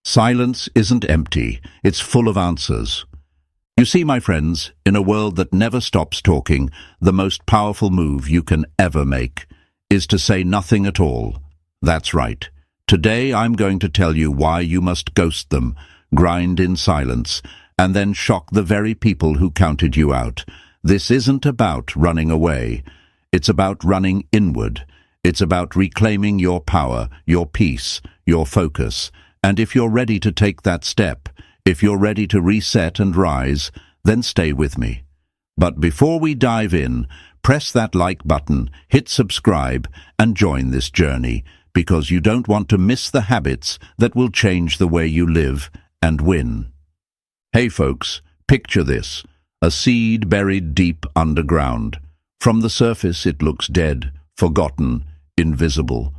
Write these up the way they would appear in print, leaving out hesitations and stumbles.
Silence isn't empty, it's full of answers. You see, my friends, in a world that never stops talking, the most powerful move you can ever make is to say nothing at all. That's right. Today I'm going to tell you why you must ghost them, grind in silence, and then shock the very people who counted you out. This isn't about running away. It's about running inward. It's about reclaiming your power, your peace, your focus. And if you're ready to take that step, if you're ready to reset and rise, then stay with me. But before we dive in, press that like button, hit subscribe, and join this journey, because you don't want to miss the habits that will change the way you live and win. Hey folks, picture this, a seed buried deep underground. From the surface it looks dead, forgotten, invisible.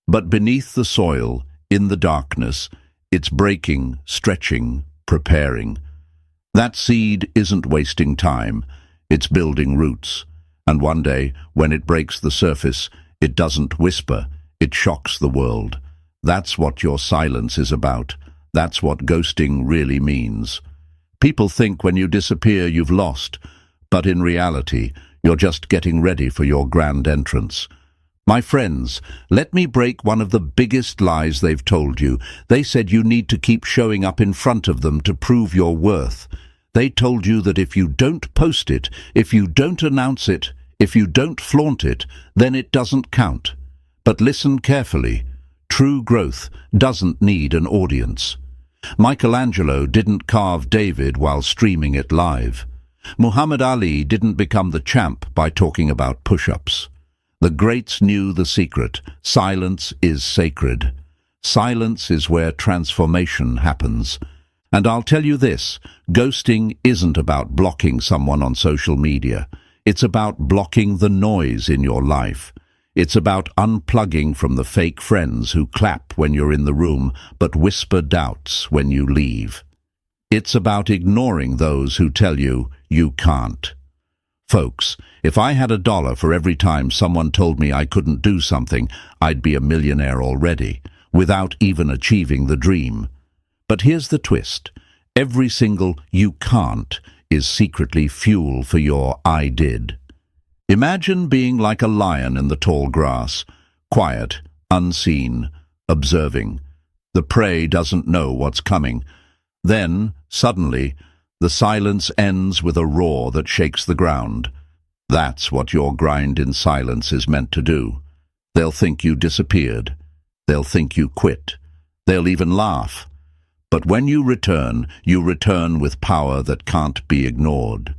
But beneath the soil, in the darkness, it's breaking, stretching, preparing. That seed isn't wasting time, it's building roots. And one day, when it breaks the surface, it doesn't whisper, it shocks the world. That's what your silence is about. That's what ghosting really means. People think when you disappear you've lost, but in reality, you're just getting ready for your grand entrance. My friends, let me break one of the biggest lies they've told you. They said you need to keep showing up in front of them to prove your worth. They told you that if you don't post it, if you don't announce it, if you don't flaunt it, then it doesn't count. But listen carefully. True growth doesn't need an audience. Michelangelo didn't carve David while streaming it live. Muhammad Ali didn't become the champ by talking about push-ups. The greats knew the secret. Silence is sacred. Silence is where transformation happens. And I'll tell you this, ghosting isn't about blocking someone on social media. It's about blocking the noise in your life. It's about unplugging from the fake friends who clap when you're in the room but whisper doubts when you leave. It's about ignoring those who tell you you can't. Folks, if I had $1 for every time someone told me I couldn't do something, I'd be a millionaire already, without even achieving the dream. But here's the twist. Every single "you can't" is secretly fuel for your "I did." Imagine being like a lion in the tall grass, quiet, unseen, observing. The prey doesn't know what's coming. Then, suddenly, the silence ends with a roar that shakes the ground. That's what your grind in silence is meant to do. They'll think you disappeared. They'll think you quit. They'll even laugh. But when you return with power that can't be ignored.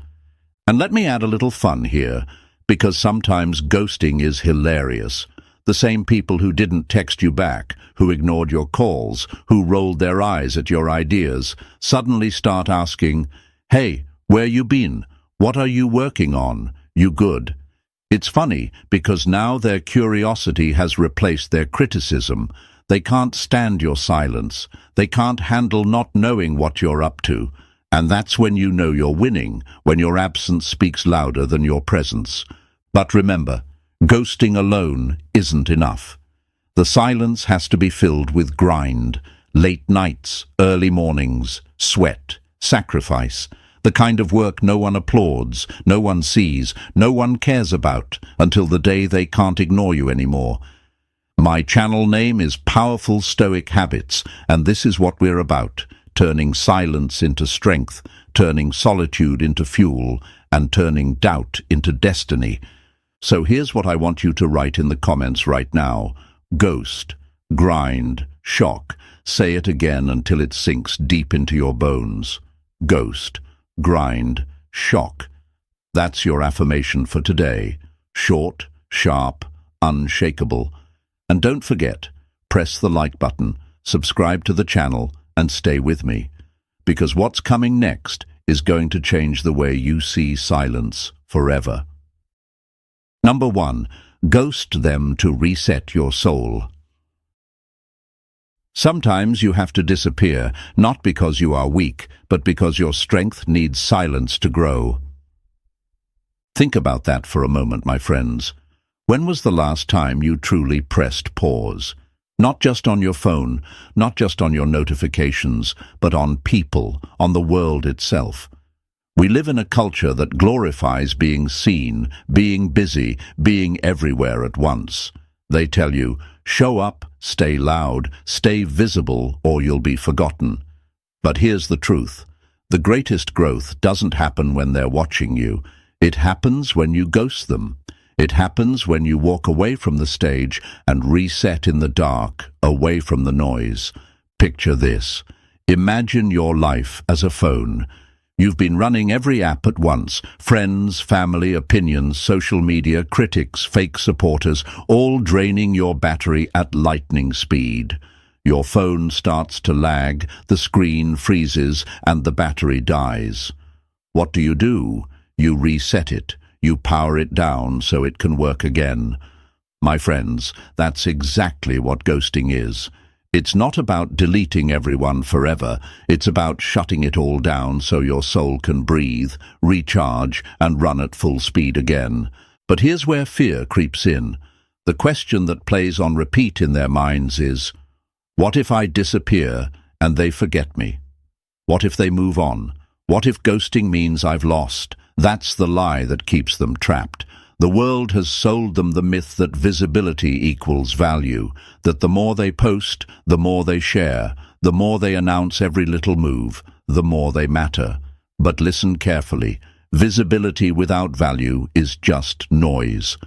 And let me add a little fun here, because sometimes ghosting is hilarious. The same people who didn't text you back, who ignored your calls, who rolled their eyes at your ideas, suddenly start asking, "Hey, where you been? What are you working on? You good?" It's funny, because now their curiosity has replaced their criticism. They can't stand your silence. They can't handle not knowing what you're up to. And that's when you know you're winning, when your absence speaks louder than your presence. But remember, ghosting alone isn't enough. The silence has to be filled with grind, late nights, early mornings, sweat, sacrifice, the kind of work no one applauds, no one sees, no one cares about, until the day they can't ignore you anymore. My channel name is Powerful Stoic Habits, and this is what we're about, turning silence into strength, turning solitude into fuel, and turning doubt into destiny. So here's what I want you to write in the comments right now. Ghost, grind, shock. Say it again until it sinks deep into your bones. Ghost, grind, shock. That's your affirmation for today. Short, sharp, unshakable. And don't forget, press the like button, subscribe to the channel, and stay with me. Because what's coming next is going to change the way you see silence forever. Number 1. Ghost them to reset your soul. Sometimes you have to disappear, not because you are weak, but because your strength needs silence to grow. Think about that for a moment, my friends. When was the last time you truly pressed pause? Not just on your phone, not just on your notifications, but on people, on the world itself. We live in a culture that glorifies being seen, being busy, being everywhere at once. They tell you, show up, stay loud, stay visible, or you'll be forgotten. But here's the truth. The greatest growth doesn't happen when they're watching you. It happens when you ghost them. It happens when you walk away from the stage and reset in the dark, away from the noise. Picture this. Imagine your life as a phone. You've been running every app at once. Friends, family, opinions, social media, critics, fake supporters, all draining your battery at lightning speed. Your phone starts to lag, the screen freezes, and the battery dies. What do? You reset it. You power it down so it can work again. My friends, that's exactly what ghosting is. It's not about deleting everyone forever. It's about shutting it all down so your soul can breathe, recharge, and run at full speed again. But here's where fear creeps in. The question that plays on repeat in their minds is, what if I disappear and they forget me? What if they move on? What if ghosting means I've lost? That's the lie that keeps them trapped. The world has sold them the myth that visibility equals value, that the more they post, the more they share, the more they announce every little move, the more they matter. But listen carefully. Visibility without value is just noise.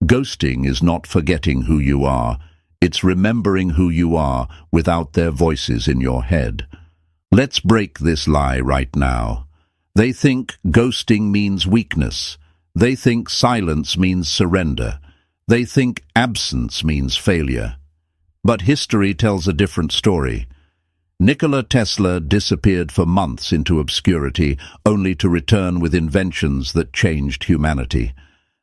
Ghosting is not forgetting who you are. It's remembering who you are without their voices in your head. Let's break this lie right now. They think ghosting means weakness. They think silence means surrender. They think absence means failure. But history tells a different story. Nikola Tesla disappeared for months into obscurity, only to return with inventions that changed humanity.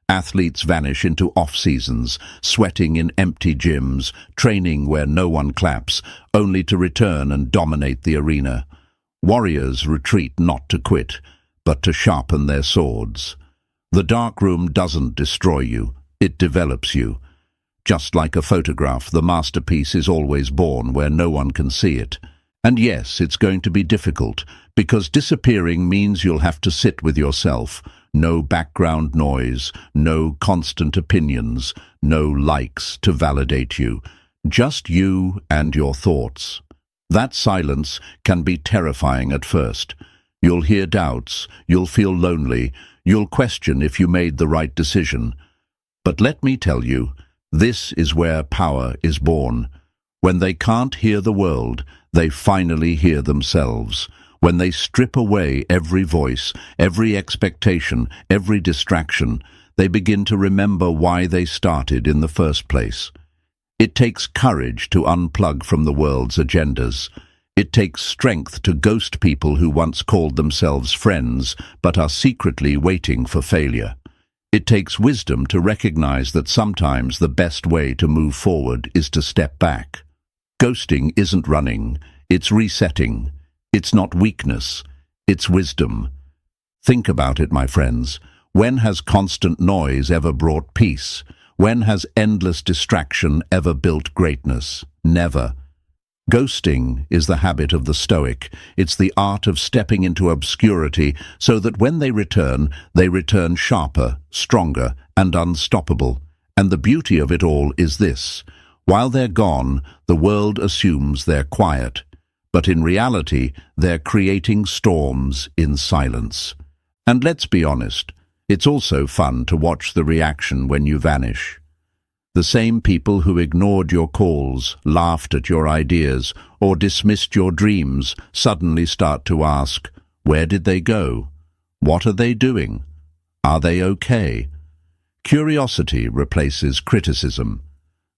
Athletes vanish into off-seasons, sweating in empty gyms, training where no one claps, only to return and dominate the arena. Warriors retreat not to quit, but to sharpen their swords. The dark room doesn't destroy you, it develops you. Just like a photograph, the masterpiece is always born where no one can see it. And yes, it's going to be difficult, because disappearing means you'll have to sit with yourself. No background noise, no constant opinions, no likes to validate you. Just you and your thoughts. That silence can be terrifying at first. You'll hear doubts, you'll feel lonely, you'll question if you made the right decision. But let me tell you, this is where power is born. When they can't hear the world, they finally hear themselves. When they strip away every voice, every expectation, every distraction, they begin to remember why they started in the first place. It takes courage to unplug from the world's agendas. It takes strength to ghost people who once called themselves friends, but are secretly waiting for failure. It takes wisdom to recognize that sometimes the best way to move forward is to step back. Ghosting isn't running, it's resetting. It's not weakness, it's wisdom. Think about it, my friends. When has constant noise ever brought peace? When has endless distraction ever built greatness? Never. Ghosting is the habit of the Stoic. It's the art of stepping into obscurity so that when they return sharper, stronger, and unstoppable. And the beauty of it all is this. While they're gone, the world assumes they're quiet. But in reality, they're creating storms in silence. And let's be honest, it's also fun to watch the reaction when you vanish. The same people who ignored your calls, laughed at your ideas, or dismissed your dreams suddenly start to ask, where did they go? What are they doing? Are they okay? Curiosity replaces criticism.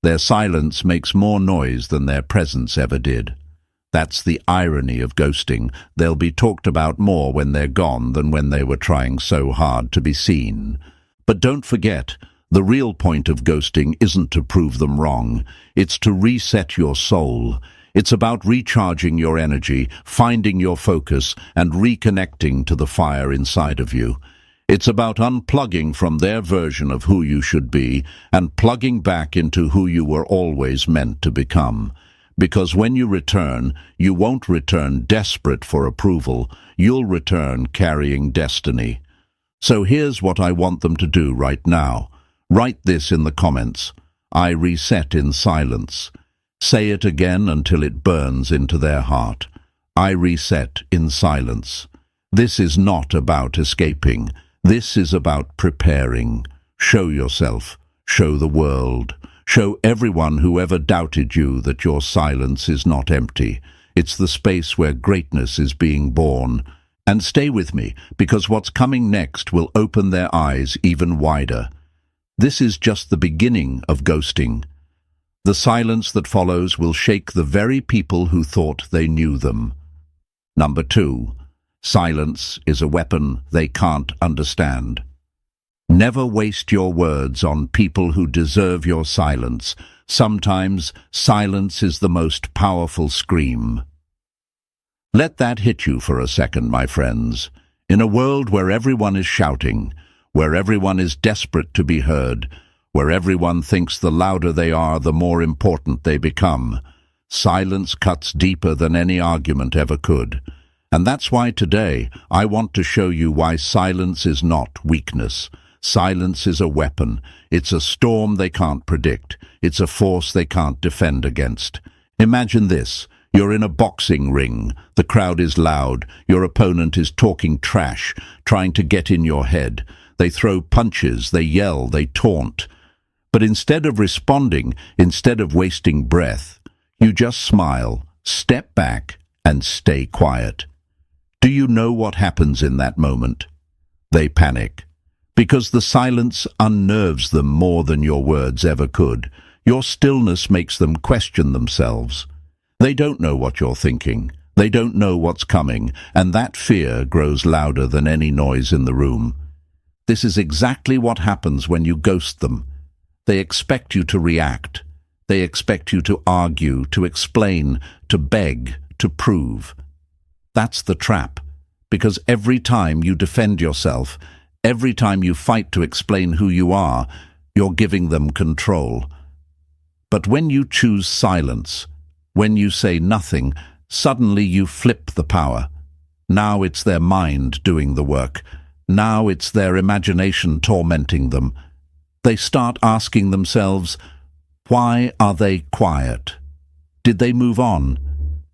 Their silence makes more noise than their presence ever did. That's the irony of ghosting. They'll be talked about more when they're gone than when they were trying so hard to be seen. But don't forget, the real point of ghosting isn't to prove them wrong. It's to reset your soul. It's about recharging your energy, finding your focus, and reconnecting to the fire inside of you. It's about unplugging from their version of who you should be and plugging back into who you were always meant to become. Because when you return, you won't return desperate for approval, you'll return carrying destiny. So here's what I want them to do right now. Write this in the comments. I reset in silence. Say it again until it burns into their heart. I reset in silence. This is not about escaping. This is about preparing. Show yourself. Show the world. Show everyone who ever doubted you that your silence is not empty. It's the space where greatness is being born. And stay with me, because what's coming next will open their eyes even wider. This is just the beginning of ghosting. The silence that follows will shake the very people who thought they knew them. Number 2. Silence is a weapon they can't understand. Never waste your words on people who deserve your silence. Sometimes silence is the most powerful scream. Let that hit you for a second, my friends. In a world where everyone is shouting, where everyone is desperate to be heard, where everyone thinks the louder they are, the more important they become, silence cuts deeper than any argument ever could. And that's why today I want to show you why silence is not weakness. Silence is a weapon. It's a storm they can't predict. It's a force they can't defend against. Imagine this. You're in a boxing ring. The crowd is loud. Your opponent is talking trash, trying to get in your head. They throw punches, they yell, they taunt. But instead of responding, instead of wasting breath, you just smile, step back, and stay quiet. Do you know what happens in that moment? They panic. Because the silence unnerves them more than your words ever could. Your stillness makes them question themselves. They don't know what you're thinking. They don't know what's coming, and that fear grows louder than any noise in the room. This is exactly what happens when you ghost them. They expect you to react. They expect you to argue, to explain, to beg, to prove. That's the trap, because every time you defend yourself, every time you fight to explain who you are, you're giving them control. But when you choose silence, when you say nothing, suddenly you flip the power. Now it's their mind doing the work. Now it's their imagination tormenting them. They start asking themselves, why are they quiet? Did they move on?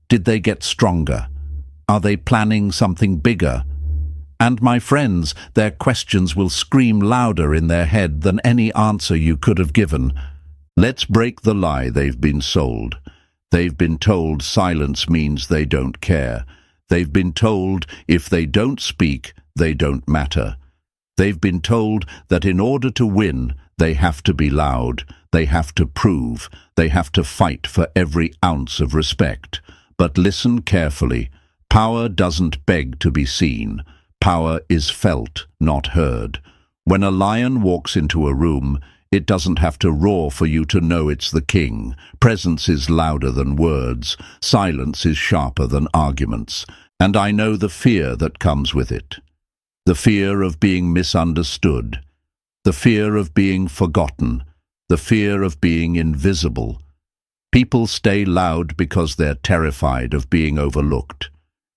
Did they get stronger? Are they planning something bigger? And my friends, their questions will scream louder in their head than any answer you could have given. Let's break the lie they've been sold. They've been told silence means they don't care. They've been told if they don't speak, they don't matter. They've been told that in order to win, they have to be loud, they have to prove, they have to fight for every ounce of respect. But listen carefully. Power doesn't beg to be seen. Power is felt, not heard. When a lion walks into a room, it doesn't have to roar for you to know it's the king. Presence is louder than words. Silence is sharper than arguments. And I know the fear that comes with it. The fear of being misunderstood. The fear of being forgotten. The fear of being invisible. People stay loud because they're terrified of being overlooked.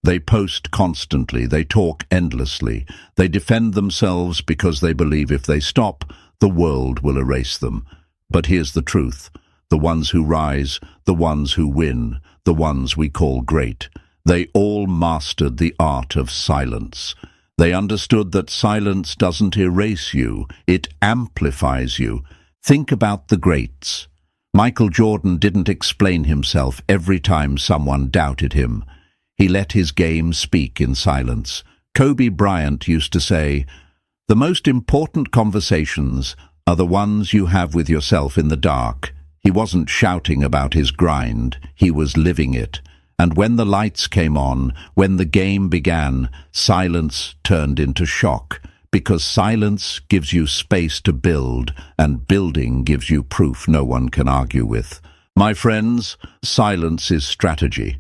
They post constantly, they talk endlessly, they defend themselves because they believe if they stop, the world will erase them. But here's the truth. The ones who rise, the ones who win, the ones we call great, they all mastered the art of silence. They understood that silence doesn't erase you, it amplifies you. Think about the greats. Michael Jordan didn't explain himself every time someone doubted him. He let his game speak in silence. Kobe Bryant used to say, "The most important conversations are the ones you have with yourself in the dark." He wasn't shouting about his grind, he was living it. And when the lights came on, when the game began, silence turned into shock, because silence gives you space to build, and building gives you proof no one can argue with. My friends, silence is strategy.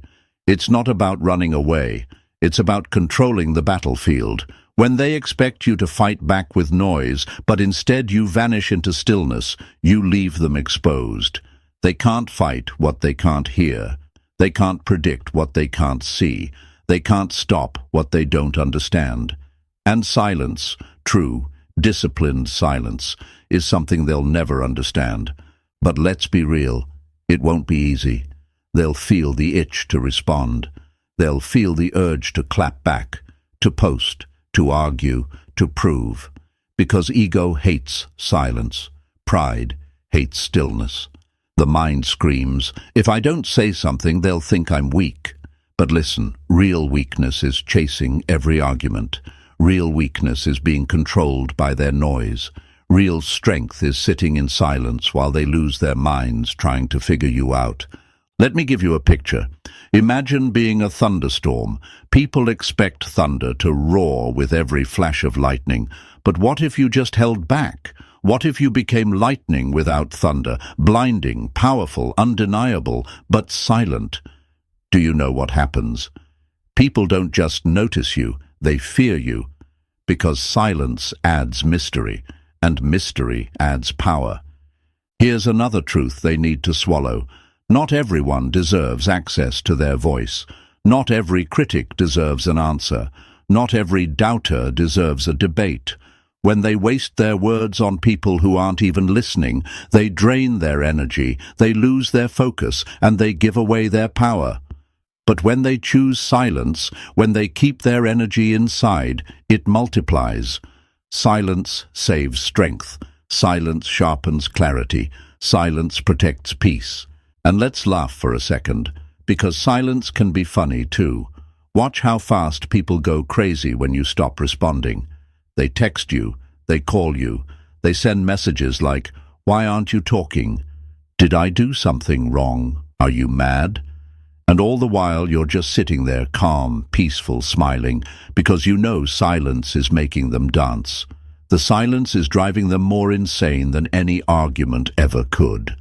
It's not about running away. It's about controlling the battlefield. When they expect you to fight back with noise, but instead you vanish into stillness, you leave them exposed. They can't fight what they can't hear. They can't predict what they can't see. They can't stop what they don't understand. And silence, true, disciplined silence, is something they'll never understand. But let's be real, it won't be easy. They'll feel the itch to respond. They'll feel the urge to clap back, to post, to argue, to prove. Because ego hates silence. Pride hates stillness. The mind screams, if I don't say something, they'll think I'm weak. But listen, real weakness is chasing every argument. Real weakness is being controlled by their noise. Real strength is sitting in silence while they lose their minds trying to figure you out. Let me give you a picture. Imagine being a thunderstorm. People expect thunder to roar with every flash of lightning. But what if you just held back? What if you became lightning without thunder, blinding, powerful, undeniable, but silent? Do you know what happens? People don't just notice you, they fear you. Because silence adds mystery, and mystery adds power. Here's another truth they need to swallow. Not everyone deserves access to their voice. Not every critic deserves an answer. Not every doubter deserves a debate. When they waste their words on people who aren't even listening, they drain their energy, they lose their focus, and they give away their power. But when they choose silence, when they keep their energy inside, it multiplies. Silence saves strength. Silence sharpens clarity. Silence protects peace. And let's laugh for a second, because silence can be funny too. Watch how fast people go crazy when you stop responding. They text you, they call you, they send messages like, "Why aren't you talking? Did I do something wrong? Are you mad?" And all the while you're just sitting there calm, peaceful, smiling, because you know silence is making them dance. The silence is driving them more insane than any argument ever could.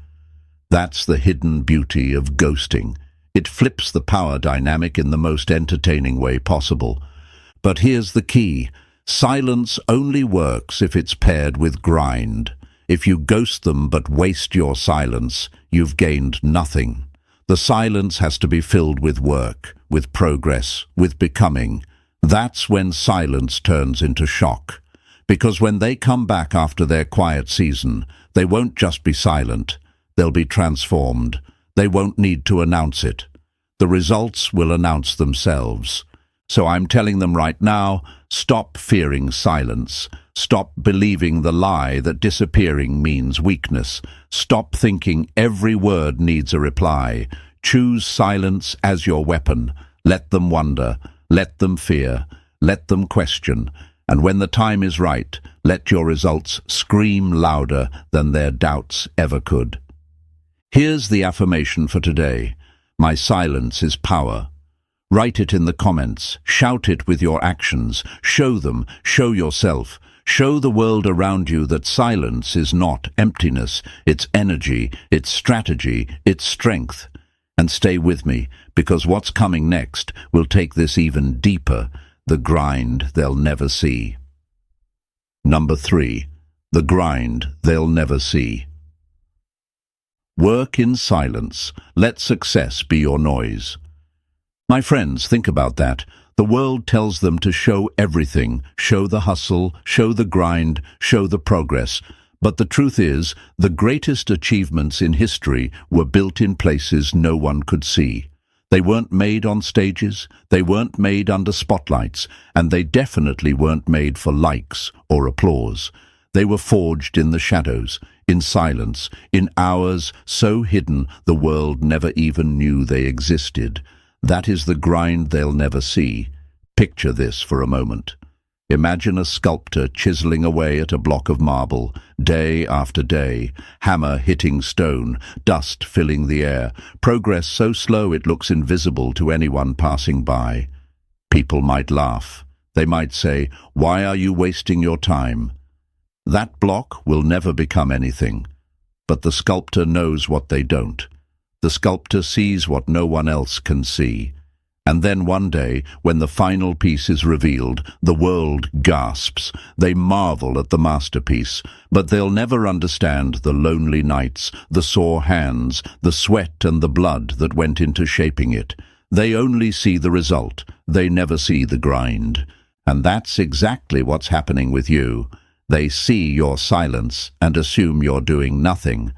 That's the hidden beauty of ghosting. It flips the power dynamic in the most entertaining way possible. But here's the key. Silence only works if it's paired with grind. If you ghost them but waste your silence, you've gained nothing. The silence has to be filled with work, with progress, with becoming. That's when silence turns into shock. Because when they come back after their quiet season, they won't just be silent. They'll be transformed. They won't need to announce it. The results will announce themselves. So I'm telling them right now, stop fearing silence. Stop believing the lie that disappearing means weakness. Stop thinking every word needs a reply. Choose silence as your weapon. Let them wonder. Let them fear. Let them question. And when the time is right, let your results scream louder than their doubts ever could. Here's the affirmation for today. My silence is power. Write it in the comments. Shout it with your actions. Show them. Show yourself. Show the world around you that silence is not emptiness. It's energy. It's strategy. It's strength. And stay with me, because what's coming next will take this even deeper. The grind they'll never see. Number 3. The grind they'll never see. Work in silence. Let success be your noise. My friends, think about that. The world tells them to show everything, show the hustle, show the grind, show the progress. But the truth is, the greatest achievements in history were built in places no one could see. They weren't made on stages, they weren't made under spotlights, and they definitely weren't made for likes or applause. They were forged in the shadows, in silence, in hours so hidden the world never even knew they existed. That is the grind they'll never see. Picture this for a moment. Imagine a sculptor chiseling away at a block of marble, day after day, hammer hitting stone, dust filling the air, progress so slow it looks invisible to anyone passing by. People might laugh. They might say, "Why are you wasting your time?" That block will never become anything. But the sculptor knows what they don't. The sculptor sees what no one else can see. And then one day, when the final piece is revealed, the world gasps. They marvel at the masterpiece, but they'll never understand the lonely nights, the sore hands, the sweat and the blood that went into shaping it. They only see the result. They never see the grind. And that's exactly what's happening with you. They see your silence and assume you're doing nothing.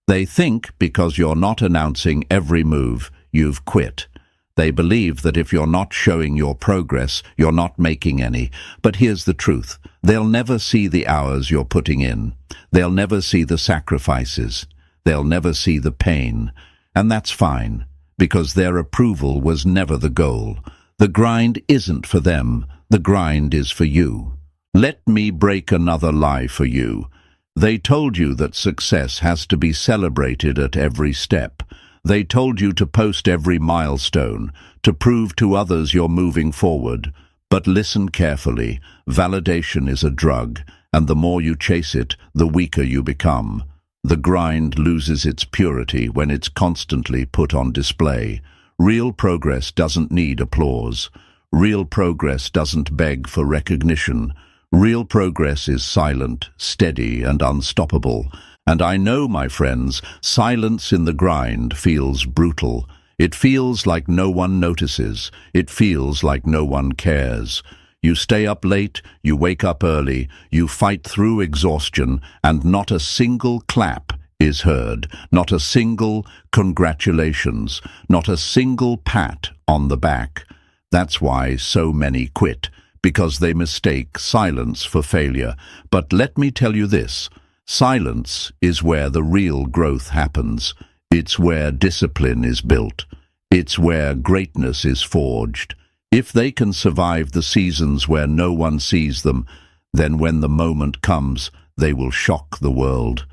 They think because you're not announcing every move, you've quit. They believe that if you're not showing your progress, you're not making any. But here's the truth. They'll never see the hours you're putting in. They'll never see the sacrifices. They'll never see the pain. And that's fine, because their approval was never the goal. The grind isn't for them. The grind is for you. Let me break another lie for you. They told you that success has to be celebrated at every step. They told you to post every milestone, to prove to others you're moving forward. But listen carefully. Validation is a drug, and the more you chase it, the weaker you become. The grind loses its purity when it's constantly put on display. Real progress doesn't need applause. Real progress doesn't beg for recognition. Real progress is silent, steady, and unstoppable. And I know, my friends, silence in the grind feels brutal. It feels like no one notices. It feels like no one cares. You stay up late, you wake up early, you fight through exhaustion, and not a single clap is heard, not a single congratulations, not a single pat on the back. That's why so many quit, because they mistake silence for failure. But let me tell you this. Silence is where the real growth happens. It's where discipline is built. It's where greatness is forged. If they can survive the seasons where no one sees them, then when the moment comes, they will shock the world.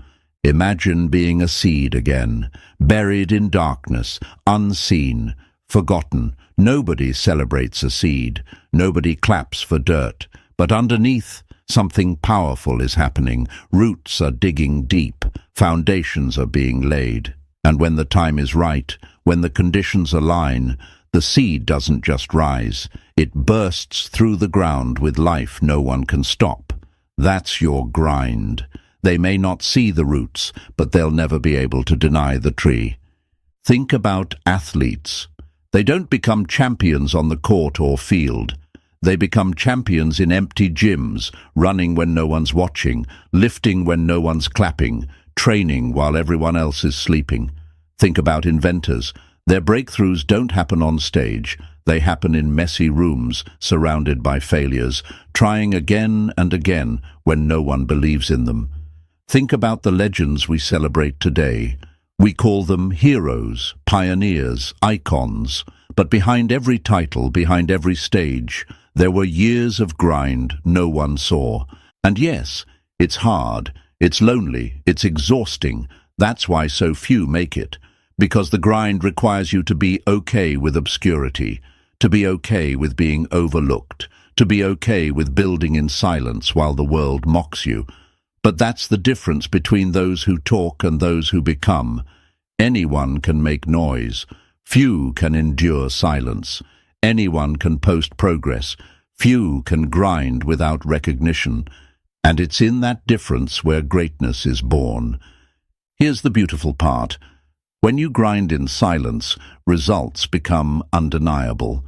Imagine being a seed again, buried in darkness, unseen, forgotten. Nobody celebrates a seed. Nobody claps for dirt. But underneath, something powerful is happening. Roots are digging deep. Foundations are being laid. And when the time is right, when the conditions align, the seed doesn't just rise. It bursts through the ground with life no one can stop. That's your grind. They may not see the roots, but they'll never be able to deny the tree. Think about athletes. They don't become champions on the court or field. They become champions in empty gyms, running when no one's watching, lifting when no one's clapping, training while everyone else is sleeping. Think about inventors. Their breakthroughs don't happen on stage. They happen in messy rooms, surrounded by failures, trying again and again when no one believes in them. Think about the legends we celebrate today. We call them heroes, pioneers, icons. But behind every title, behind every stage, there were years of grind no one saw. And yes, it's hard, it's lonely, it's exhausting. That's why so few make it. Because the grind requires you to be okay with obscurity, to be okay with being overlooked, to be okay with building in silence while the world mocks you. But that's the difference between those who talk and those who become. Anyone can make noise. Few can endure silence. Anyone can post progress. Few can grind without recognition. And it's in that difference where greatness is born. Here's the beautiful part. When you grind in silence, results become undeniable.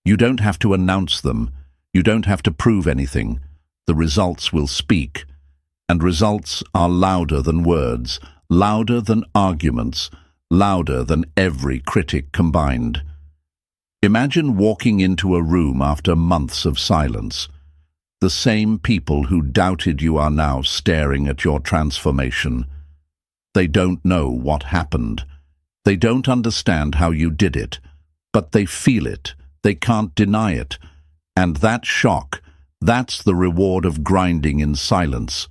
You don't have to announce them. You don't have to prove anything. The results will speak. And results are louder than words, louder than arguments, louder than every critic combined. Imagine walking into a room after months of silence. The same people who doubted you are now staring at your transformation. They don't know what happened. They don't understand how you did it, but they feel it. They can't deny it. And that shock, that's the reward of grinding in silence.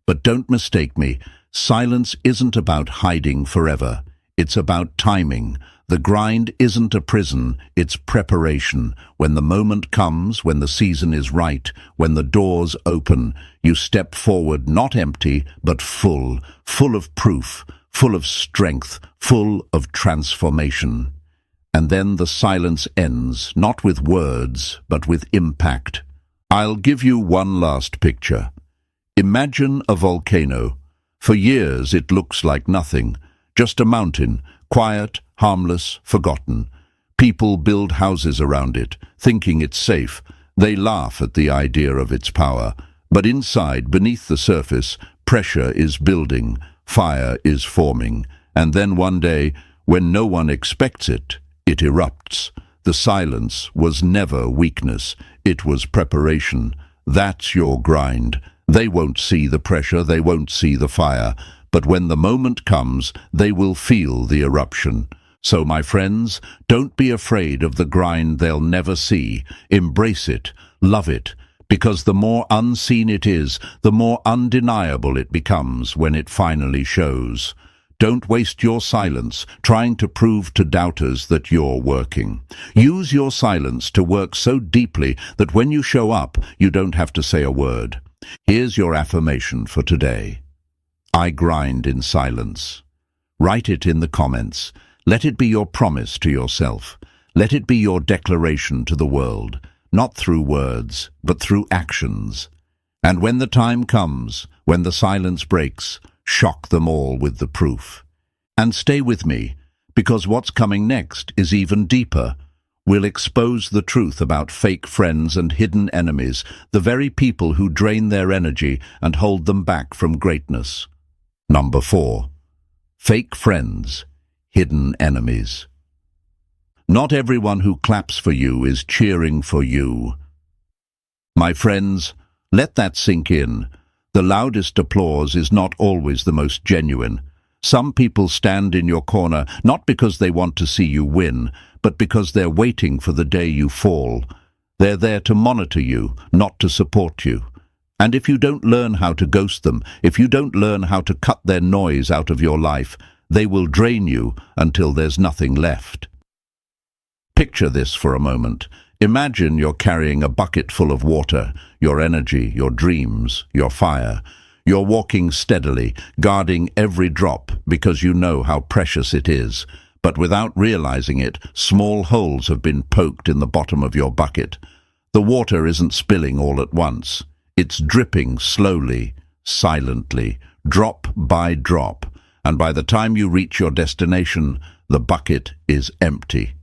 But don't mistake me, silence isn't about hiding forever. It's about timing. The grind isn't a prison, it's preparation. When the moment comes, when the season is right, when the doors open, you step forward not empty, but full of proof, full of strength, full of transformation. And then the silence ends, not with words, but with impact. I'll give you one last picture. Imagine a volcano. For years it looks like nothing, just a mountain, quiet, harmless, forgotten. People build houses around it, thinking it's safe. They laugh at the idea of its power. But inside, beneath the surface, pressure is building, fire is forming. And then one day, when no one expects it, it erupts. The silence was never weakness, it was preparation. That's your grind. They won't see the pressure, they won't see the fire. But when the moment comes, they will feel the eruption. So, my friends, don't be afraid of the grind they'll never see. Embrace it, love it, because the more unseen it is, the more undeniable it becomes when it finally shows. Don't waste your silence trying to prove to doubters that you're working. Use your silence to work so deeply that when you show up, you don't have to say a word. Here's your affirmation for today. I grind in silence. Write it in the comments. Let it be your promise to yourself. Let it be your declaration to the world. Not through words, but through actions. And when the time comes, when the silence breaks, shock them all with the proof. And stay with me, because what's coming next is even deeper. We'll expose the truth about fake friends and hidden enemies, the very people who drain their energy and hold them back from greatness. Number 4. Fake friends, hidden enemies. Not everyone who claps for you is cheering for you. My friends, let that sink in. The loudest applause is not always the most genuine. Some people stand in your corner not because they want to see you win, but because they're waiting for the day you fall. They're there to monitor you, not to support you. And if you don't learn how to ghost them, if you don't learn how to cut their noise out of your life, they will drain you until there's nothing left. Picture this for a moment. Imagine you're carrying a bucket full of water, your energy, your dreams, your fire. You're walking steadily, guarding every drop because you know how precious it is. But without realizing it, small holes have been poked in the bottom of your bucket. The water isn't spilling all at once. It's dripping slowly, silently, drop by drop. And by the time you reach your destination, the bucket is empty.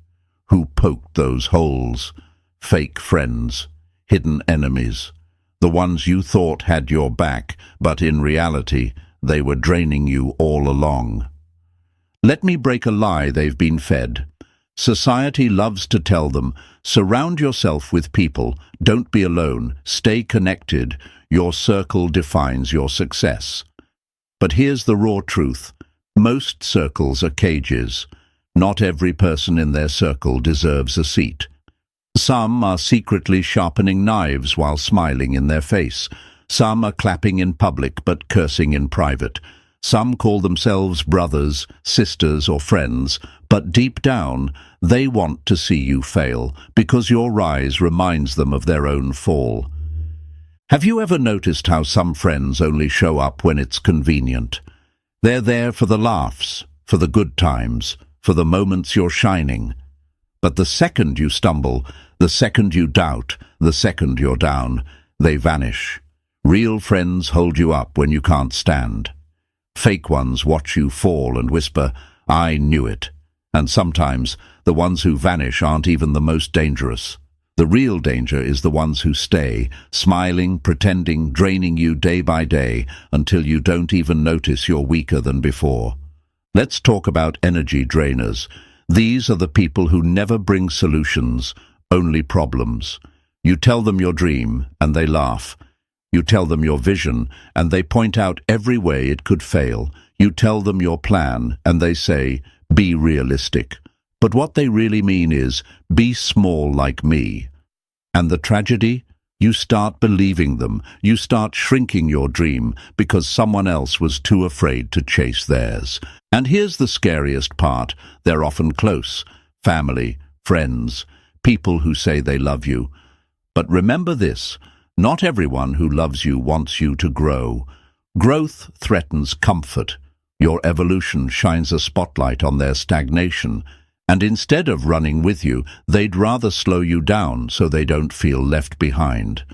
Who poked those holes? Fake friends, hidden enemies. The ones you thought had your back, but in reality, they were draining you all along. Let me break a lie they've been fed. Society loves to tell them, surround yourself with people, don't be alone, stay connected, your circle defines your success. But here's the raw truth. Most circles are cages. Not every person in their circle deserves a seat. Some are secretly sharpening knives while smiling in their face. Some are clapping in public but cursing in private. Some call themselves brothers, sisters, or friends, but deep down, they want to see you fail because your rise reminds them of their own fall. Have you ever noticed how some friends only show up when it's convenient? They're there for the laughs, for the good times, for the moments you're shining. But the second you stumble, the second you doubt, the second you're down, they vanish. Real friends hold you up when you can't stand. Fake ones watch you fall and whisper, I knew it. And sometimes the ones who vanish aren't even the most dangerous. The real danger is the ones who stay, smiling, pretending, draining you day by day until you don't even notice you're weaker than before. Let's talk about energy drainers. These are the people who never bring solutions, only problems. You tell them your dream, and they laugh. You tell them your vision, and they point out every way it could fail. You tell them your plan, and they say, be realistic. But what they really mean is, be small like me. And the tragedy? You start believing them. You start shrinking your dream because someone else was too afraid to chase theirs. And here's the scariest part. They're often close. Family, friends, people who say they love you. But remember this, not everyone who loves you wants you to grow. Growth threatens comfort. Your evolution shines a spotlight on their stagnation. And instead of running with you, they'd rather slow you down so they don't feel left behind.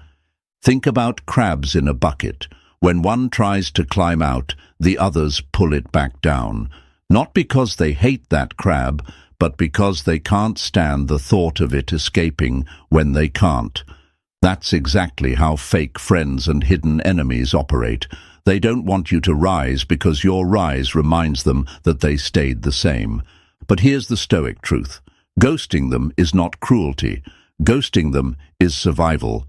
Think about crabs in a bucket. When one tries to climb out, the others pull it back down. Not because they hate that crab, but because they can't stand the thought of it escaping when they can't. That's exactly how fake friends and hidden enemies operate. They don't want you to rise because your rise reminds them that they stayed the same. But here's the Stoic truth. Ghosting them is not cruelty. Ghosting them is survival.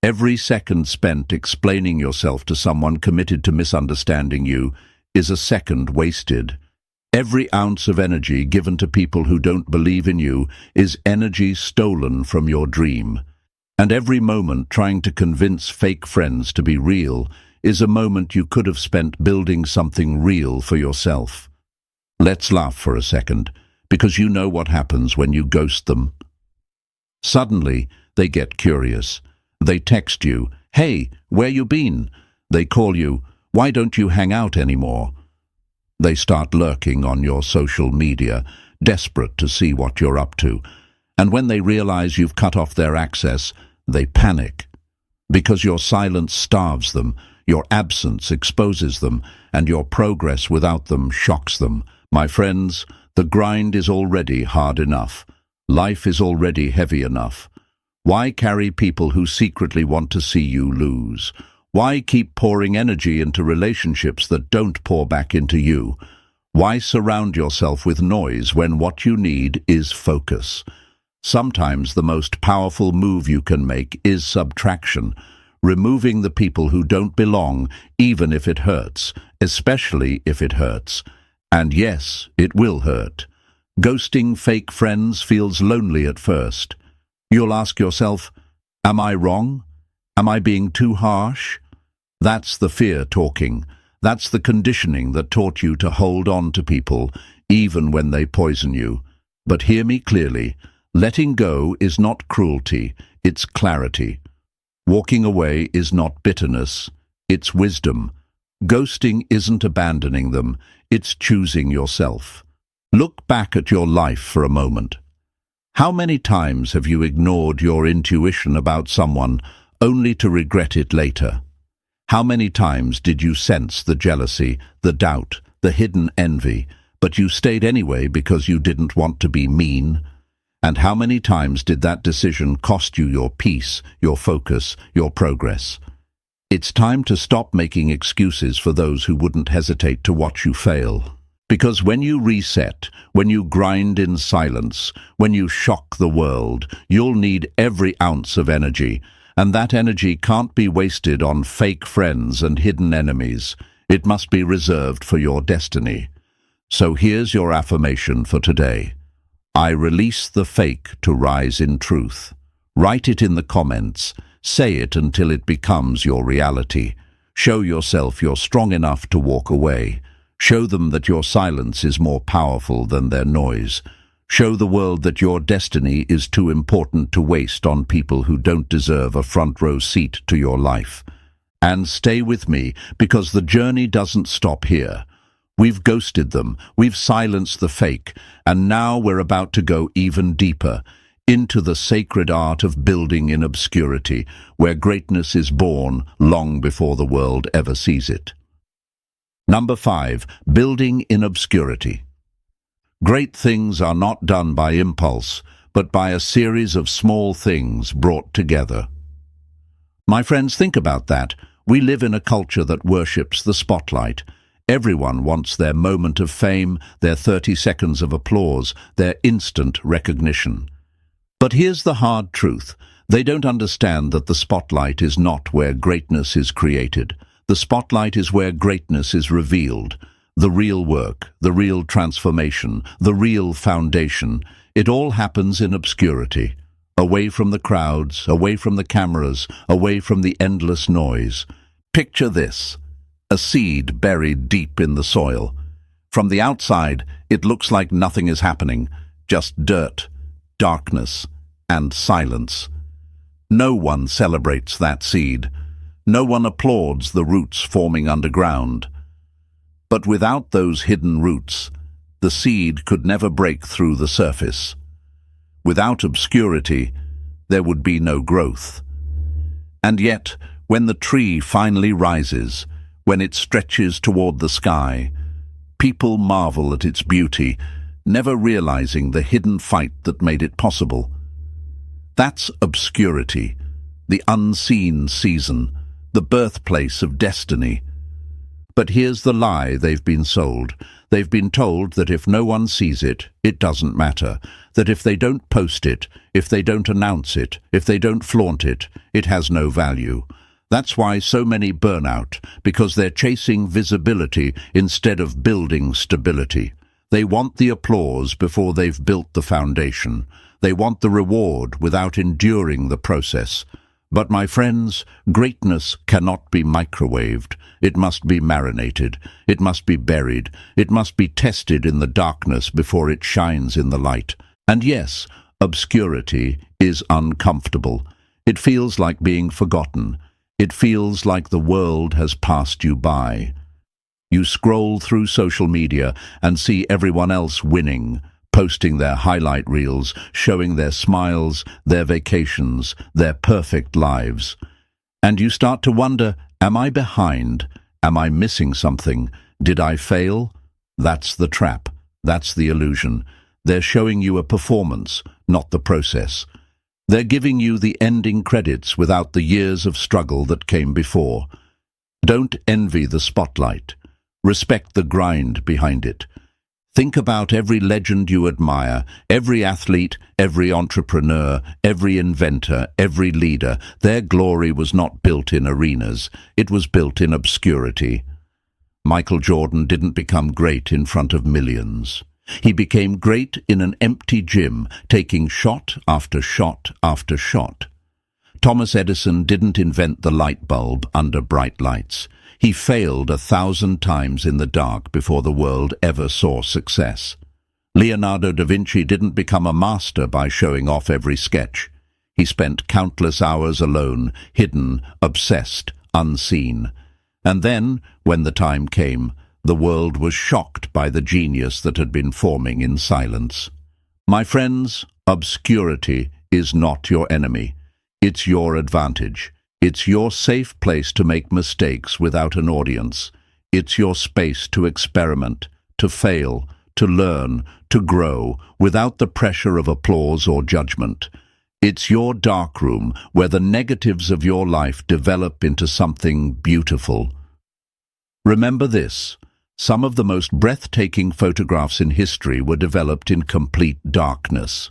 Every second spent explaining yourself to someone committed to misunderstanding you is a second wasted. Every ounce of energy given to people who don't believe in you is energy stolen from your dream. And every moment trying to convince fake friends to be real is a moment you could have spent building something real for yourself. Let's laugh for a second, because you know what happens when you ghost them. Suddenly, they get curious. They text you, "Hey, where you been?" They call you, "Why don't you hang out anymore?" They start lurking on your social media, desperate to see what you're up to. And when they realize you've cut off their access, they panic. Because your silence starves them, your absence exposes them, and your progress without them shocks them. My friends, the grind is already hard enough. Life is already heavy enough. Why carry people who secretly want to see you lose? Why keep pouring energy into relationships that don't pour back into you? Why surround yourself with noise when what you need is focus? Sometimes the most powerful move you can make is subtraction, removing the people who don't belong, even if it hurts, especially if it hurts. And yes, it will hurt. Ghosting fake friends feels lonely at first. You'll ask yourself, am I wrong? Am I being too harsh? That's the fear talking. That's the conditioning that taught you to hold on to people, even when they poison you. But hear me clearly. Letting go is not cruelty, it's clarity. Walking away is not bitterness, it's wisdom. Ghosting isn't abandoning them, it's choosing yourself. Look back at your life for a moment. How many times have you ignored your intuition about someone only to regret it later? How many times did you sense the jealousy, the doubt, the hidden envy, but you stayed anyway because you didn't want to be mean? And how many times did that decision cost you your peace, your focus, your progress? It's time to stop making excuses for those who wouldn't hesitate to watch you fail. Because when you reset, when you grind in silence, when you shock the world, you'll need every ounce of energy. And that energy can't be wasted on fake friends and hidden enemies. It must be reserved for your destiny. So here's your affirmation for today. I release the fake to rise in truth. Write it in the comments. Say it until it becomes your reality. Show yourself you're strong enough to walk away. Show them that your silence is more powerful than their noise. Show the world that your destiny is too important to waste on people who don't deserve a front row seat to your life. And stay with me, because the journey doesn't stop here. We've ghosted them, we've silenced the fake, and now we're about to go even deeper, into the sacred art of building in obscurity, where greatness is born long before the world ever sees it. Number 5, building in obscurity. Great things are not done by impulse, but by a series of small things brought together. My friends, think about that. We live in a culture that worships the spotlight. Everyone wants their moment of fame, their 30 seconds of applause, their instant recognition. But here's the hard truth. They don't understand that the spotlight is not where greatness is created. The spotlight is where greatness is revealed. The real work, the real transformation, the real foundation, it all happens in obscurity. Away from the crowds, away from the cameras, away from the endless noise. Picture this. A seed buried deep in the soil. From the outside, it looks like nothing is happening, just dirt, darkness, and silence. No one celebrates that seed. No one applauds the roots forming underground. But without those hidden roots, the seed could never break through the surface. Without obscurity, there would be no growth. And yet, when the tree finally rises, when it stretches toward the sky, people marvel at its beauty, never realizing the hidden fight that made it possible. That's obscurity, the unseen season, the birthplace of destiny. But here's the lie they've been sold. They've been told that if no one sees it, it doesn't matter. That if they don't post it, if they don't announce it, if they don't flaunt it, it has no value. That's why so many burn out, because they're chasing visibility instead of building stability. They want the applause before they've built the foundation. They want the reward without enduring the process. But my friends, greatness cannot be microwaved. It must be marinated. It must be buried. It must be tested in the darkness before it shines in the light. And yes, obscurity is uncomfortable. It feels like being forgotten. It feels like the world has passed you by. You scroll through social media and see everyone else winning, posting their highlight reels, showing their smiles, their vacations, their perfect lives. And you start to wonder, am I behind? Am I missing something? Did I fail? That's the trap. That's the illusion. They're showing you a performance, not the process. They're giving you the ending credits without the years of struggle that came before. Don't envy the spotlight. Respect the grind behind it. Think about every legend you admire, every athlete, every entrepreneur, every inventor, every leader. Their glory was not built in arenas. It was built in obscurity. Michael Jordan didn't become great in front of millions. He became great in an empty gym, taking shot after shot after shot. Thomas Edison didn't invent the light bulb under bright lights. He failed 1,000 times in the dark before the world ever saw success. Leonardo da Vinci didn't become a master by showing off every sketch. He spent countless hours alone, hidden, obsessed, unseen. And then, when the time came, the world was shocked by the genius that had been forming in silence. My friends, obscurity is not your enemy. It's your advantage. It's your safe place to make mistakes without an audience. It's your space to experiment, to fail, to learn, to grow, without the pressure of applause or judgment. It's your darkroom where the negatives of your life develop into something beautiful. Remember this: some of the most breathtaking photographs in history were developed in complete darkness.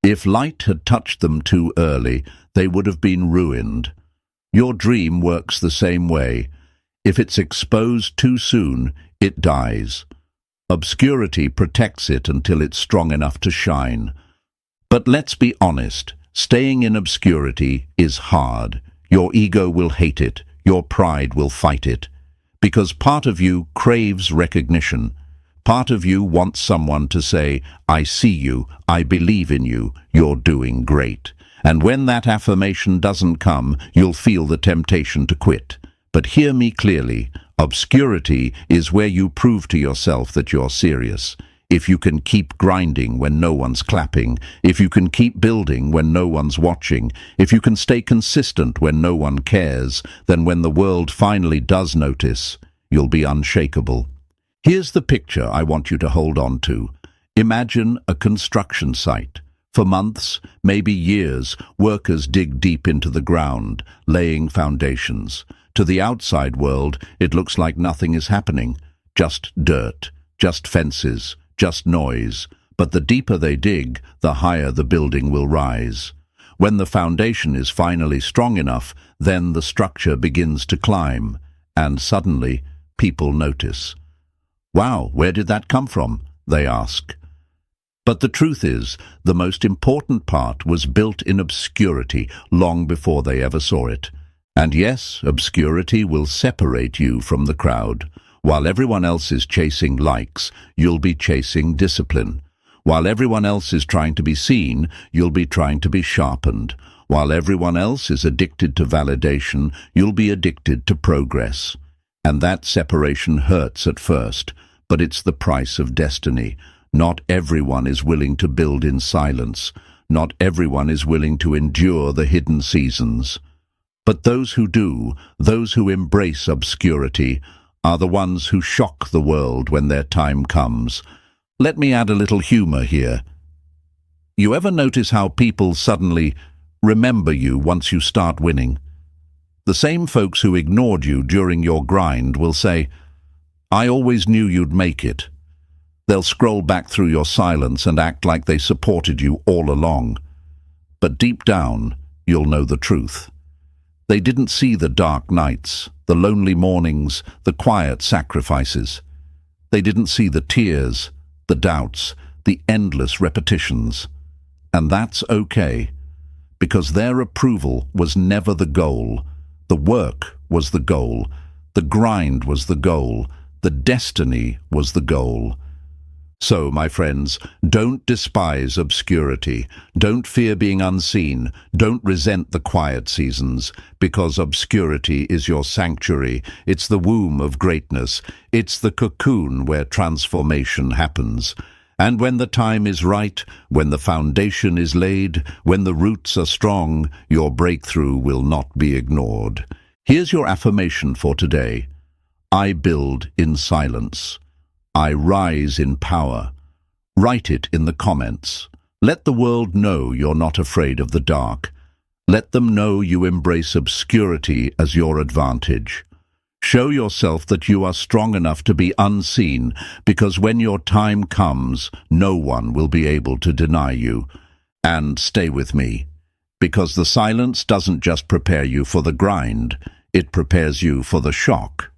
If light had touched them too early, they would have been ruined. Your dream works the same way. If it's exposed too soon, it dies. Obscurity protects it until it's strong enough to shine. But let's be honest, staying in obscurity is hard. Your ego will hate it. Your pride will fight it. Because part of you craves recognition. Part of you wants someone to say, "I see you, I believe in you, you're doing great." And when that affirmation doesn't come, you'll feel the temptation to quit. But hear me clearly, obscurity is where you prove to yourself that you're serious. If you can keep grinding when no one's clapping, if you can keep building when no one's watching, if you can stay consistent when no one cares, then when the world finally does notice, you'll be unshakable. Here's the picture I want you to hold on to. Imagine a construction site. For months, maybe years, workers dig deep into the ground, laying foundations. To the outside world, it looks like nothing is happening. Just dirt, just fences, just noise. But the deeper they dig, the higher the building will rise. When the foundation is finally strong enough, then the structure begins to climb. And suddenly, people notice. "Wow, where did that come from?" they ask. But the truth is, the most important part was built in obscurity long before they ever saw it. And yes, obscurity will separate you from the crowd. While everyone else is chasing likes, you'll be chasing discipline. While everyone else is trying to be seen, you'll be trying to be sharpened. While everyone else is addicted to validation, you'll be addicted to progress. And that separation hurts at first, but it's the price of destiny. Not everyone is willing to build in silence. Not everyone is willing to endure the hidden seasons. But those who do, those who embrace obscurity, are the ones who shock the world when their time comes. Let me add a little humor here. You ever notice how people suddenly remember you once you start winning? The same folks who ignored you during your grind will say, "I always knew you'd make it." They'll scroll back through your silence and act like they supported you all along. But deep down, you'll know the truth. They didn't see the dark nights, the lonely mornings, the quiet sacrifices. They didn't see the tears, the doubts, the endless repetitions. And that's okay, because their approval was never the goal. The work was the goal. The grind was the goal. The destiny was the goal. So, my friends, don't despise obscurity. Don't fear being unseen. Don't resent the quiet seasons, because obscurity is your sanctuary. It's the womb of greatness. It's the cocoon where transformation happens. And when the time is right, when the foundation is laid, when the roots are strong, your breakthrough will not be ignored. Here's your affirmation for today. I build in silence. I rise in power. Write it in the comments. Let the world know you're not afraid of the dark. Let them know you embrace obscurity as your advantage. Show yourself that you are strong enough to be unseen, because when your time comes, no one will be able to deny you. And stay with me, because the silence doesn't just prepare you for the grind, it prepares you for the shock.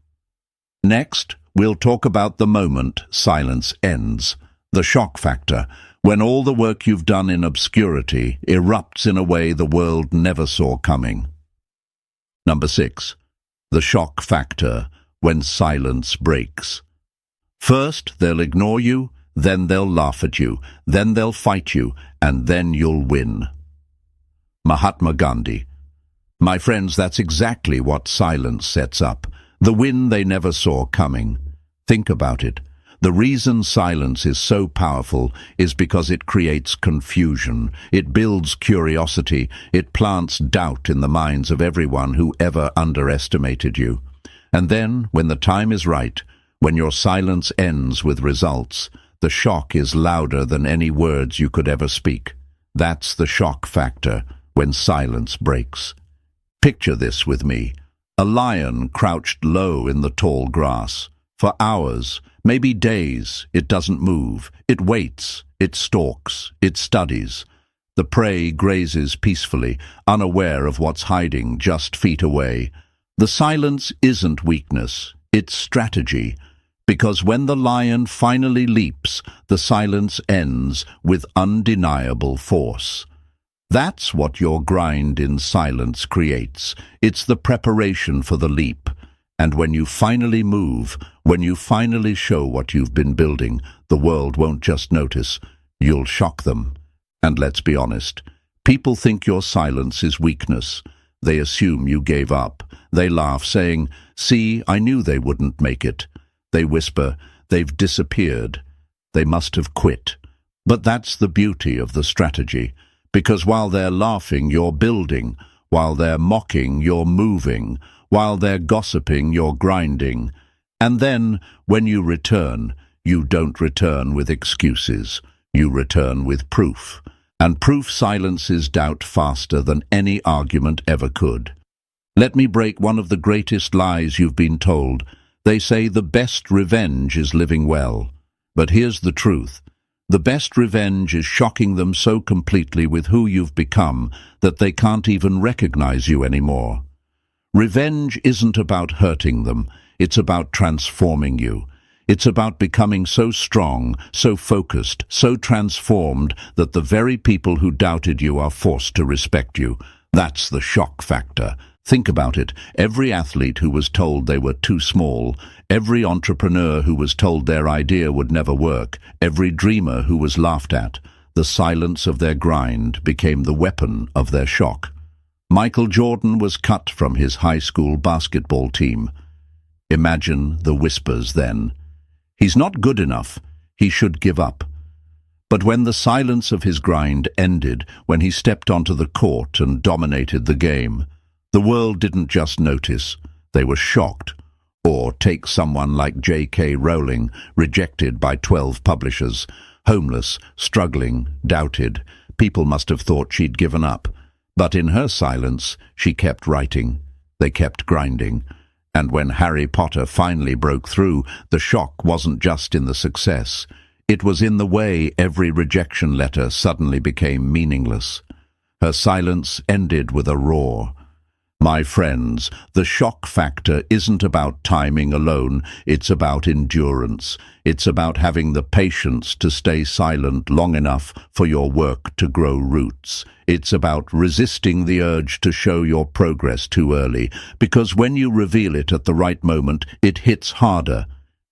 Next, we'll talk about the moment silence ends, the shock factor, when all the work you've done in obscurity erupts in a way the world never saw coming. Number 6. The shock factor, when silence breaks. First, they'll ignore you, then they'll laugh at you, then they'll fight you, and then you'll win. Mahatma Gandhi. My friends, that's exactly what silence sets up. The win they never saw coming. Think about it. The reason silence is so powerful is because it creates confusion. It builds curiosity. It plants doubt in the minds of everyone who ever underestimated you. And then, when the time is right, when your silence ends with results, the shock is louder than any words you could ever speak. That's the shock factor, when silence breaks. Picture this with me. A lion crouched low in the tall grass. For hours, maybe days, it doesn't move. It waits, it stalks, it studies. The prey grazes peacefully, unaware of what's hiding just feet away. The silence isn't weakness, it's strategy. Because when the lion finally leaps, the silence ends with undeniable force. That's what your grind in silence creates. It's the preparation for the leap. And when you finally move, when you finally show what you've been building, the world won't just notice, you'll shock them. And let's be honest, people think your silence is weakness. They assume you gave up. They laugh, saying, "See, I knew they wouldn't make it." They whisper, "They've disappeared. They must have quit." But that's the beauty of the strategy. Because while they're laughing, you're building. While they're mocking, you're moving. While they're gossiping, you're grinding. And then, when you return, you don't return with excuses. You return with proof. And proof silences doubt faster than any argument ever could. Let me break one of the greatest lies you've been told. They say the best revenge is living well. But here's the truth. The best revenge is shocking them so completely with who you've become that they can't even recognize you anymore. Revenge isn't about hurting them. It's about transforming you. It's about becoming so strong, so focused, so transformed that the very people who doubted you are forced to respect you. That's the shock factor. Think about it. Every athlete who was told they were too small, every entrepreneur who was told their idea would never work, every dreamer who was laughed at, the silence of their grind became the weapon of their shock. Michael Jordan was cut from his high school basketball team. Imagine the whispers then. He's not good enough. He should give up. But when the silence of his grind ended, when he stepped onto the court and dominated the game, the world didn't just notice, they were shocked. Or take someone like J.K. Rowling, rejected by 12 publishers, homeless, struggling, doubted. People must have thought she'd given up. But in her silence, she kept writing. They kept grinding. And when Harry Potter finally broke through, the shock wasn't just in the success. It was in the way every rejection letter suddenly became meaningless. Her silence ended with a roar. My friends, the shock factor isn't about timing alone, it's about endurance. It's about having the patience to stay silent long enough for your work to grow roots. It's about resisting the urge to show your progress too early, because when you reveal it at the right moment, it hits harder.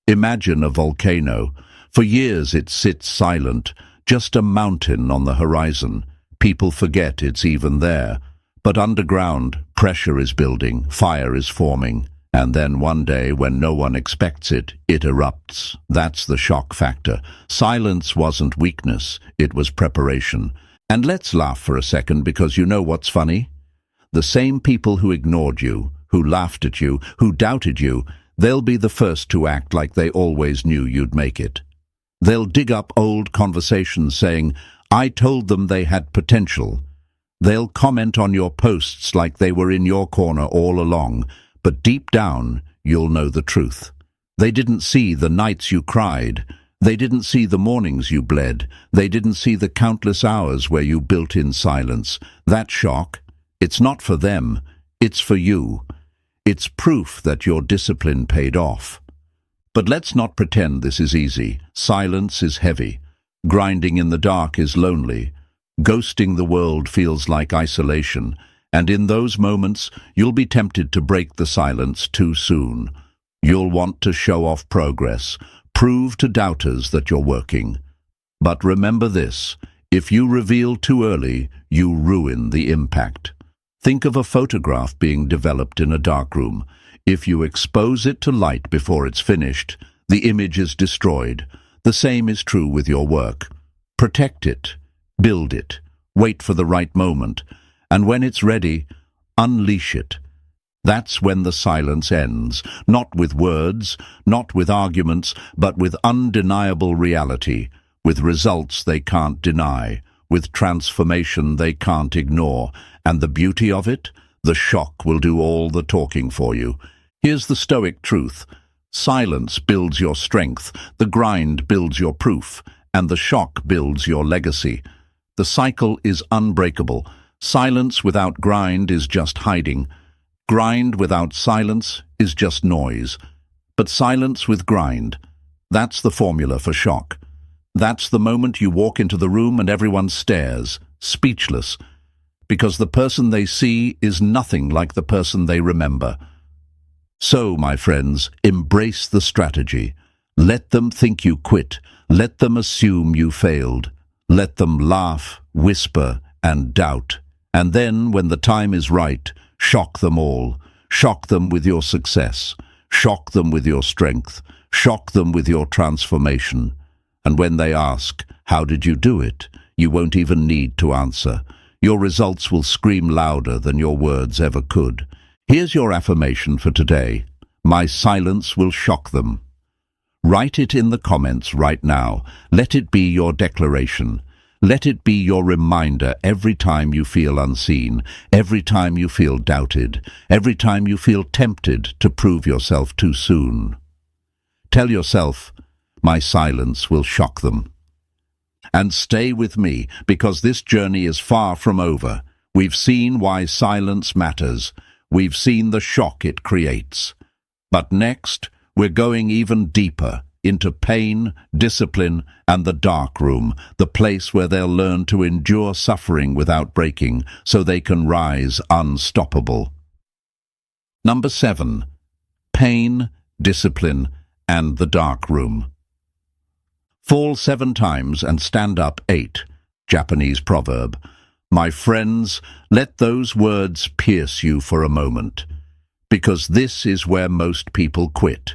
Imagine a volcano. For years it sits silent, just a mountain on the horizon. People forget it's even there. But underground, pressure is building, fire is forming, and then one day, when no one expects it, it erupts. That's the shock factor. Silence wasn't weakness, it was preparation. And let's laugh for a second, because you know what's funny? The same people who ignored you, who laughed at you, who doubted you, they'll be the first to act like they always knew you'd make it. They'll dig up old conversations saying, "I told them they had potential." They'll comment on your posts like they were in your corner all along, but deep down, you'll know the truth. They didn't see the nights you cried. They didn't see the mornings you bled. They didn't see the countless hours where you built in silence. That shock, it's not for them, it's for you. It's proof that your discipline paid off. But let's not pretend this is easy. Silence is heavy. Grinding in the dark is lonely. Ghosting the world feels like isolation, and in those moments, you'll be tempted to break the silence too soon. You'll want to show off progress, prove to doubters that you're working. But remember this, if you reveal too early, you ruin the impact. Think of a photograph being developed in a darkroom. If you expose it to light before it's finished, the image is destroyed. The same is true with your work. Protect it. Build it, wait for the right moment, and when it's ready, unleash it. That's when the silence ends, not with words, not with arguments, but with undeniable reality, with results they can't deny, with transformation they can't ignore. And the beauty of it? The shock will do all the talking for you. Here's the Stoic truth. Silence builds your strength, the grind builds your proof, and the shock builds your legacy. The cycle is unbreakable. Silence without grind is just hiding. Grind without silence is just noise. But silence with grind, that's the formula for shock. That's the moment you walk into the room and everyone stares, speechless, because the person they see is nothing like the person they remember. So, my friends, embrace the strategy. Let them think you quit. Let them assume you failed. Let them laugh, whisper, and doubt. And then, when the time is right, shock them all. Shock them with your success. Shock them with your strength. Shock them with your transformation. And when they ask, "How did you do it?" you won't even need to answer. Your results will scream louder than your words ever could. Here's your affirmation for today. My silence will shock them. Write it in the comments right now. Let it be your declaration. Let it be your reminder every time you feel unseen, every time you feel doubted, every time you feel tempted to prove yourself too soon. Tell yourself, my silence will shock them. And stay with me, because this journey is far from over. We've seen why silence matters. We've seen the shock it creates. But next, we're going even deeper into pain, discipline, and the dark room, the place where they'll learn to endure suffering without breaking, so they can rise unstoppable. Number 7. Pain, discipline, and the dark room. Fall 7 times and stand up 8. Japanese proverb. My friends, let those words pierce you for a moment, because this is where most people quit.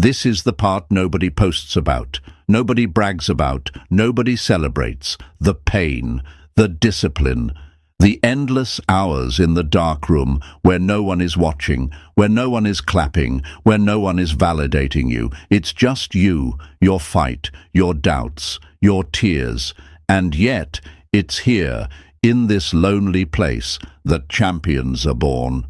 This is the part nobody posts about, nobody brags about, nobody celebrates. The pain, the discipline, the endless hours in the dark room where no one is watching, where no one is clapping, where no one is validating you. It's just you, your fight, your doubts, your tears. And yet, it's here, in this lonely place, that champions are born.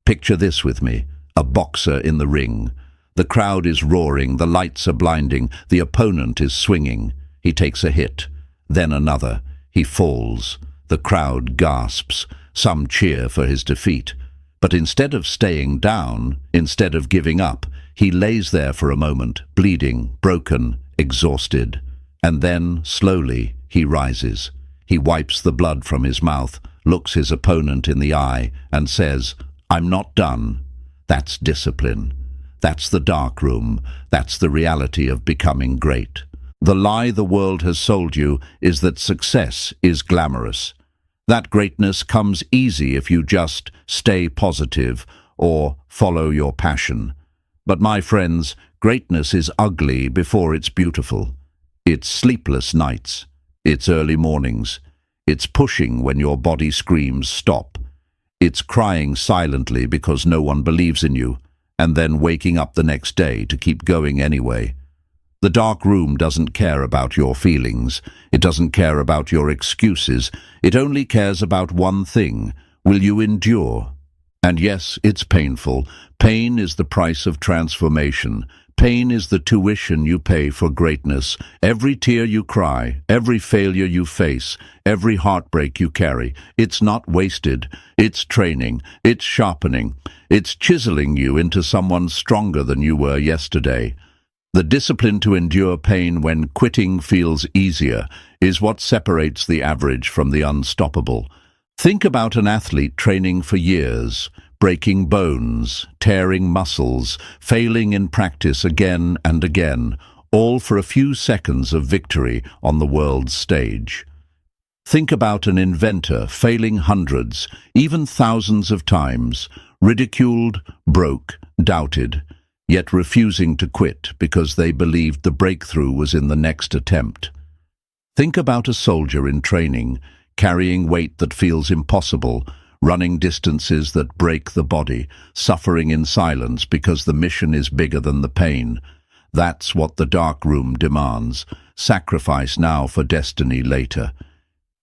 Picture this with me, a boxer in the ring. The crowd is roaring, the lights are blinding, the opponent is swinging. He takes a hit, then another. He falls. The crowd gasps. Some cheer for his defeat. But instead of staying down, instead of giving up, he lays there for a moment, bleeding, broken, exhausted. And then, slowly, he rises. He wipes the blood from his mouth, looks his opponent in the eye, and says, "I'm not done." That's discipline. That's the dark room. That's the reality of becoming great. The lie the world has sold you is that success is glamorous. That greatness comes easy if you just stay positive or follow your passion. But my friends, greatness is ugly before it's beautiful. It's sleepless nights. It's early mornings. It's pushing when your body screams stop. It's crying silently because no one believes in you, and then waking up the next day to keep going anyway. The dark room doesn't care about your feelings. It doesn't care about your excuses. It only cares about one thing. Will you endure? And yes, it's painful. Pain is the price of transformation. Pain is the tuition you pay for greatness. Every tear you cry, every failure you face, every heartbreak you carry, it's not wasted. It's training. It's sharpening. It's chiseling you into someone stronger than you were yesterday. The discipline to endure pain when quitting feels easier is what separates the average from the unstoppable. Think about an athlete training for years, breaking bones, tearing muscles, failing in practice again and again, all for a few seconds of victory on the world's stage. Think about an inventor failing hundreds, even thousands of times, ridiculed, broke, doubted, yet refusing to quit because they believed the breakthrough was in the next attempt. Think about a soldier in training, carrying weight that feels impossible, running distances that break the body, suffering in silence because the mission is bigger than the pain. That's what the dark room demands. Sacrifice now for destiny later.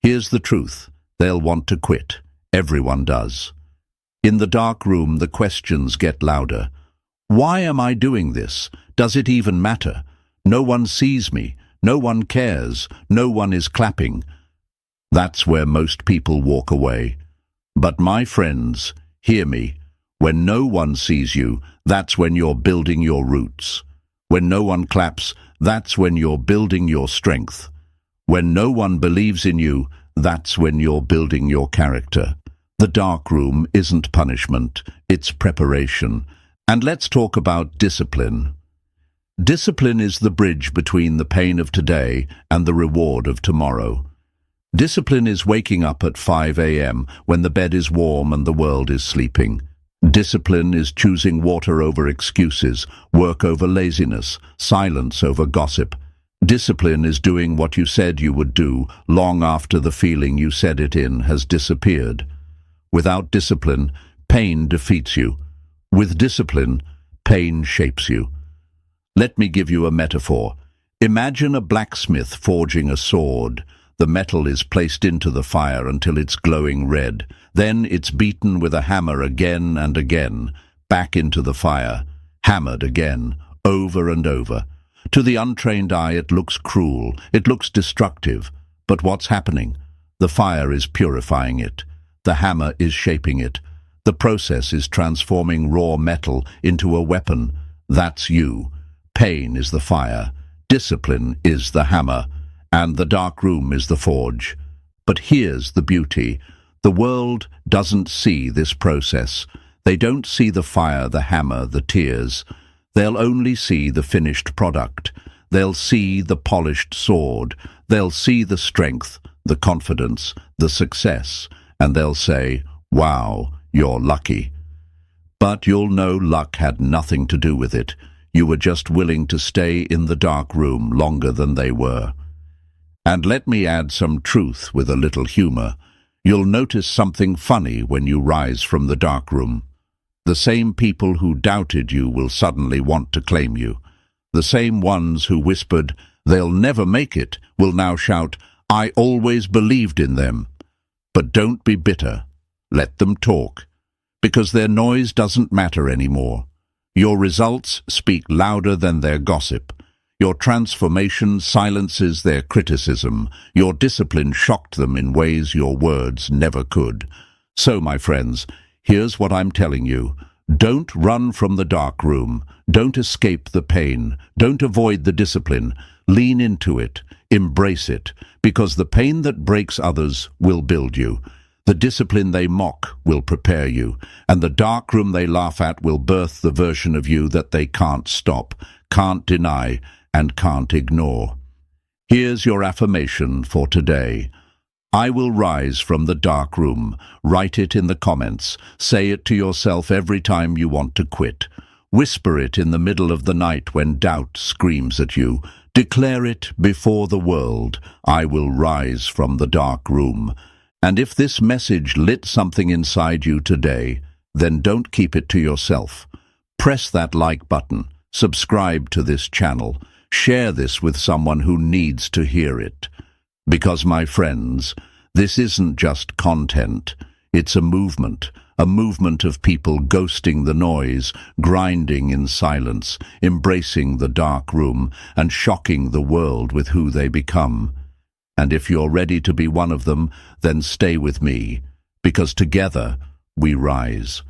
Here's the truth. They'll want to quit. Everyone does. In the dark room, the questions get louder. Why am I doing this? Does it even matter? No one sees me. No one cares. No one is clapping. That's where most people walk away. But my friends, hear me. When no one sees you, that's when you're building your roots. When no one claps, that's when you're building your strength. When no one believes in you, that's when you're building your character. The dark room isn't punishment, it's preparation. And let's talk about discipline. Discipline is the bridge between the pain of today and the reward of tomorrow. Discipline is waking up at 5 a.m. when the bed is warm and the world is sleeping. Discipline is choosing water over excuses, work over laziness, silence over gossip. Discipline is doing what you said you would do long after the feeling you said it in has disappeared. Without discipline, pain defeats you. With discipline, pain shapes you. Let me give you a metaphor. Imagine a blacksmith forging a sword. The metal is placed into the fire until it's glowing red. Then it's beaten with a hammer again and again, back into the fire, hammered again, over and over. To the untrained eye, it looks cruel, it looks destructive. But what's happening? The fire is purifying it. The hammer is shaping it. The process is transforming raw metal into a weapon. That's you. Pain is the fire. Discipline is the hammer. And the dark room is the forge. But here's the beauty. The world doesn't see this process. They don't see the fire, the hammer, the tears. They'll only see the finished product. They'll see the polished sword. They'll see the strength, the confidence, the success. And they'll say, "Wow, you're lucky." But you'll know luck had nothing to do with it. You were just willing to stay in the dark room longer than they were. And let me add some truth with a little humor. You'll notice something funny when you rise from the dark room. The same people who doubted you will suddenly want to claim you. The same ones who whispered, "They'll never make it," will now shout, "I always believed in them." But don't be bitter. Let them talk, because their noise doesn't matter anymore. Your results speak louder than their gossip. Your transformation silences their criticism. Your discipline shocked them in ways your words never could. So, my friends, here's what I'm telling you. Don't run from the dark room. Don't escape the pain. Don't avoid the discipline. Lean into it. Embrace it, because the pain that breaks others will build you. The discipline they mock will prepare you, and the dark room they laugh at will birth the version of you that they can't stop, can't deny, and can't ignore. Here's your affirmation for today. I will rise from the dark room. Write it in the comments. Say it to yourself every time you want to quit. Whisper it in the middle of the night when doubt screams at you. Declare it before the world. I will rise from the dark room. And if this message lit something inside you today, then don't keep it to yourself. Press that like button. Subscribe to this channel. Share this with someone who needs to hear it. Because, my friends, this isn't just content. It's a movement of people ghosting the noise, grinding in silence, embracing the dark room, and shocking the world with who they become. And if you're ready to be one of them, then stay with me, because together we rise.